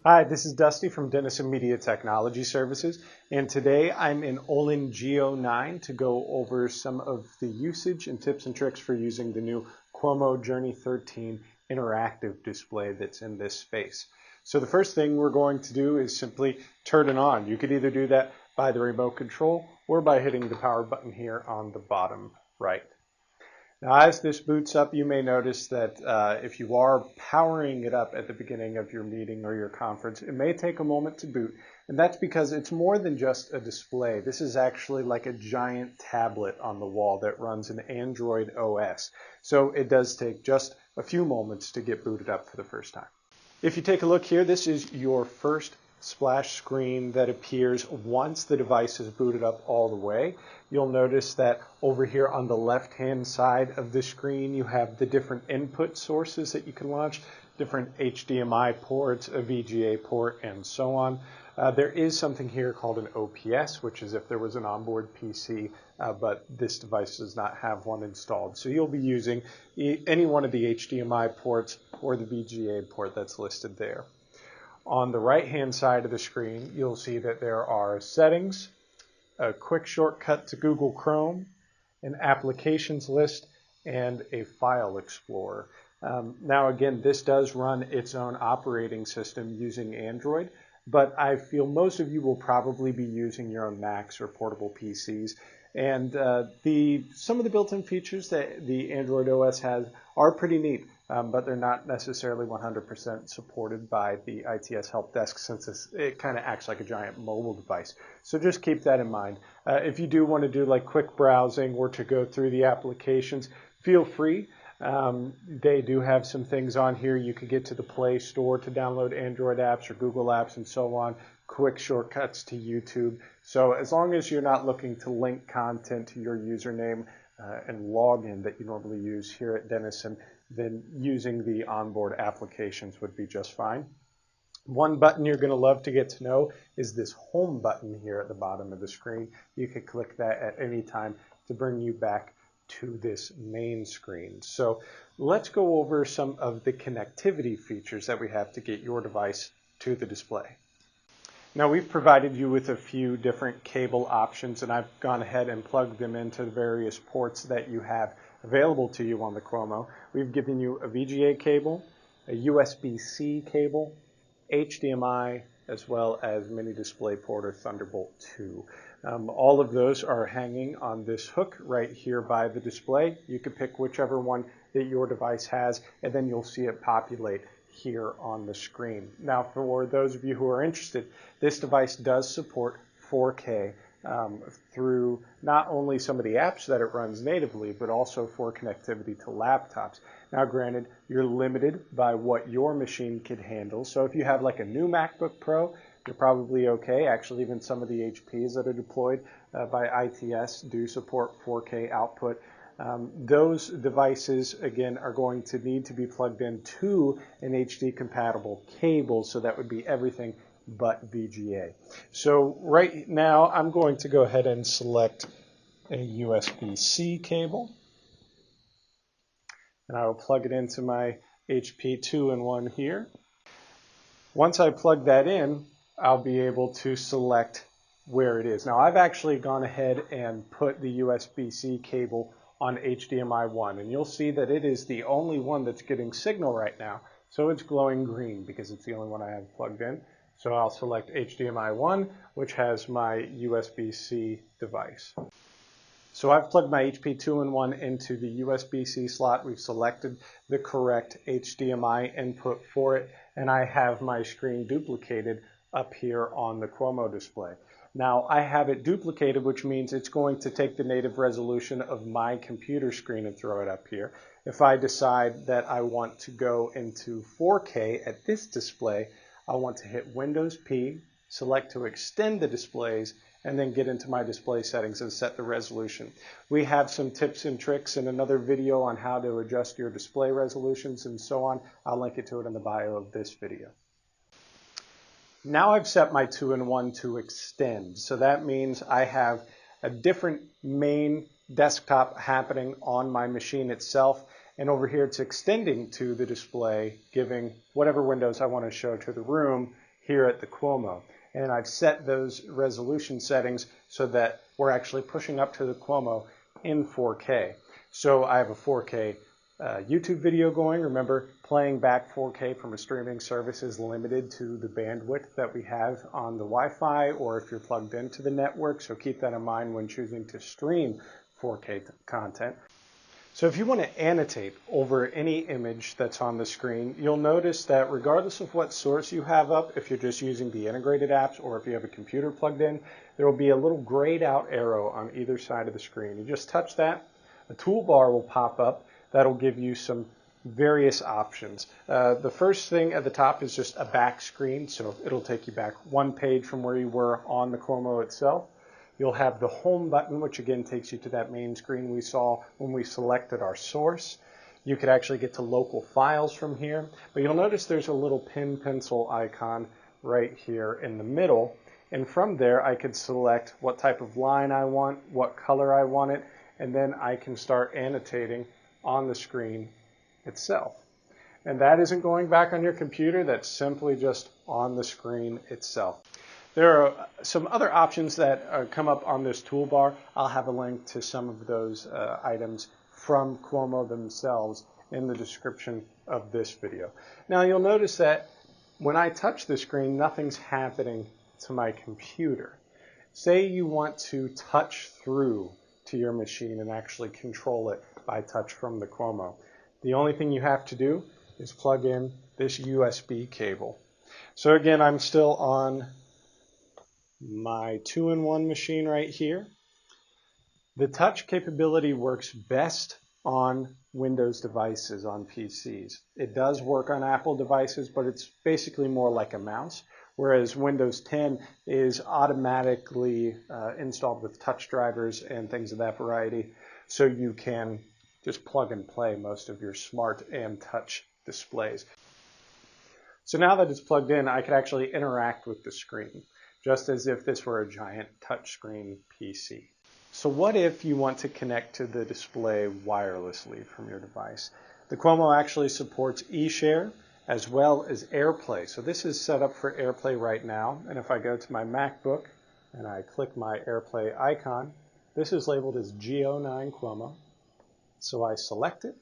Hi, this is Dusty from Denison Media Technology Services, and today I'm in Olin G09 to go over some of the usage and tips and tricks for using the new Qomo Journey 13 interactive display that's in this space. So the first thing we're going to do is simply turn it on. You could either do that by the remote control or by hitting the power button here on the bottom right. Now, as this boots up, you may notice that if you are powering it up at the beginning of your meeting or your conference, it may take a moment to boot, and that's because it's more than just a display. This is actually like a giant tablet on the wall that runs an Android OS, so it does take just a few moments to get booted up for the first time. If you take a look here, this is your first splash screen that appears once the device is booted up all the way. You'll notice that over here on the left-hand side of the screen, you have the different input sources that you can launch, different HDMI ports, a VGA port, and so on. There is something here called an OPS, which is if there was an onboard PC, but this device does not have one installed. So you'll be using any one of the HDMI ports or the VGA port that's listed there. On the right-hand side of the screen, you'll see that there are settings, a quick shortcut to Google Chrome, an applications list, and a file explorer. Now again, this does run its own operating system using Android, but I feel most of you will probably be using your own Macs or portable PCs. And some of the built-in features that the Android OS has are pretty neat, but they're not necessarily 100% supported by the ITS help desk since it kind of acts like a giant mobile device. So just keep that in mind. If you do want to do like quick browsing or to go through the applications, feel free. They do have some things on here. You could get to the Play Store to download Android apps or Google apps and so on, quick shortcuts to YouTube. So as long as you're not looking to link content to your username and login that you normally use here at Denison, then using the onboard applications would be just fine. One button you're going to love to get to know is this home button here at the bottom of the screen. You can click that at any time to bring you back to this main screen. So let's go over some of the connectivity features that we have to get your device to the display. Now we've provided you with a few different cable options, and I've gone ahead and plugged them into the various ports that you have available to you on the Qomo. We've given you a VGA cable, a USB-C cable, HDMI, as well as mini DisplayPort or Thunderbolt 2. All of those are hanging on this hook right here by the display. You can pick whichever one that your device has, and then you'll see it populate here on the screen. Now, for those of you who are interested, this device does support 4K through not only some of the apps that it runs natively, but also for connectivity to laptops. Now, granted, you're limited by what your machine could handle. So if you have like a new MacBook Pro, you're probably okay. Actually, even some of the HPs that are deployed by ITS do support 4K output. Those devices, again, are going to need to be plugged into an HD compatible cable, so that would be everything but VGA. So right now, I'm going to go ahead and select a USB-C cable, and I will plug it into my HP 2-in-1 here. Once I plug that in, I'll be able to select where it is. Now, I've actually gone ahead and put the USB-C cable on HDMI 1, and you'll see that it is the only one that's getting signal right now, so it's glowing green because it's the only one I have plugged in. So I'll select HDMI 1, which has my USB-C device. So I've plugged my HP 2-in-1 into the USB-C slot. We've selected the correct HDMI input for it, and I have my screen duplicated up here on the Qomo display. Now, I have it duplicated, which means it's going to take the native resolution of my computer screen and throw it up here. If I decide that I want to go into 4K at this display, I want to hit Windows P, select to extend the displays, and then get into my display settings and set the resolution. We have some tips and tricks in another video on how to adjust your display resolutions and so on. I'll link it to it in the bio of this video. Now I've set my 2-in-1 to extend, so that means I have a different main desktop happening on my machine itself, and over here it's extending to the display, giving whatever windows I want to show to the room here at the Qomo. And I've set those resolution settings so that we're actually pushing up to the Qomo in 4K. So I have a 4K YouTube video going. Remember, playing back 4K from a streaming service is limited to the bandwidth that we have on the Wi-Fi or if you're plugged into the network, so keep that in mind when choosing to stream 4K content. So if you want to annotate over any image that's on the screen, you'll notice that regardless of what source you have up, if you're just using the integrated apps or if you have a computer plugged in, there will be a little grayed out arrow on either side of the screen. You just touch that, a toolbar will pop up that'll give you some various options. The first thing at the top is just a back screen, so it'll take you back one page from where you were on the Qomo itself. You'll have the home button, which again takes you to that main screen we saw when we selected our source. You could actually get to local files from here, but you'll notice there's a little pen pencil icon right here in the middle. And from there, I could select what type of line I want, what color I want it, and then I can start annotating on the screen itself. And that isn't going back on your computer, that's simply just on the screen itself. There are some other options that come up on this toolbar. I'll have a link to some of those items from Qomo themselves in the description of this video. Now you'll notice that when I touch the screen, nothing's happening to my computer. Say you want to touch through to your machine and actually control it by touch from the Qomo. The only thing you have to do is plug in this USB cable. So again, I'm still on my 2-in-1 machine right here. The touch capability works best on Windows devices, on PCs. It does work on Apple devices, but it's basically more like a mouse, whereas Windows 10 is automatically installed with touch drivers and things of that variety, so you can just plug and play most of your smart and touch displays. So now that it's plugged in, I could actually interact with the screen, just as if this were a giant touchscreen PC. So what if you want to connect to the display wirelessly from your device? The Qomo actually supports EShare as well as Airplay. So this is set up for Airplay right now. And if I go to my MacBook and I click my Airplay icon, this is labeled as G09 Qomo. So I select it.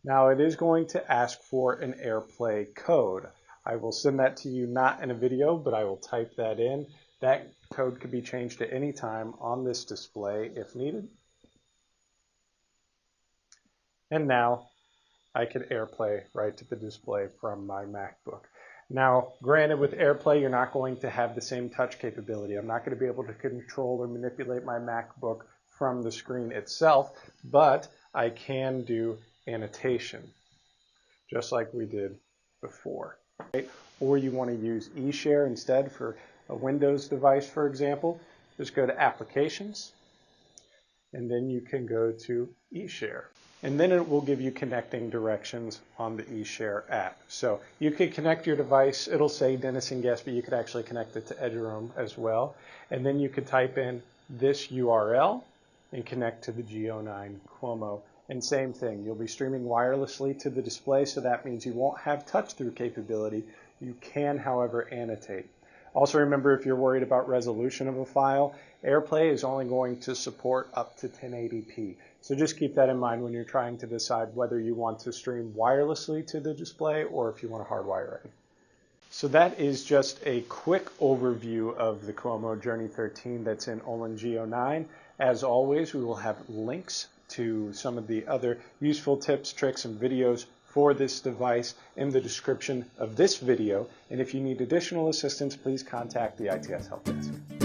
Now it is going to ask for an Airplay code. I will send that to you not in a video, but I will type that in. That code could be changed at any time on this display if needed. And now I could Airplay right to the display from my MacBook. Now, granted, with Airplay, you're not going to have the same touch capability. I'm not going to be able to control or manipulate my MacBook from the screen itself, but I can do annotation, just like we did before. Right? Or you want to use EShare instead for a Windows device, for example, just go to Applications, and then you can go to EShare. And then it will give you connecting directions on the EShare app. So you could connect your device, it'll say Denison Guest, but you could actually connect it to Edgeroom as well. And then you could type in this URL and connect to the G09 Qomo. And same thing, you'll be streaming wirelessly to the display, so that means you won't have touch-through capability. You can, however, annotate. Also remember, if you're worried about resolution of a file, Airplay is only going to support up to 1080p. So just keep that in mind when you're trying to decide whether you want to stream wirelessly to the display or if you want to hardwire it. So that is just a quick overview of the Qomo Journey 13 that's in Olin G09. As always, we will have links to some of the other useful tips, tricks, and videos for this device in the description of this video. And if you need additional assistance, please contact the ITS Help Desk.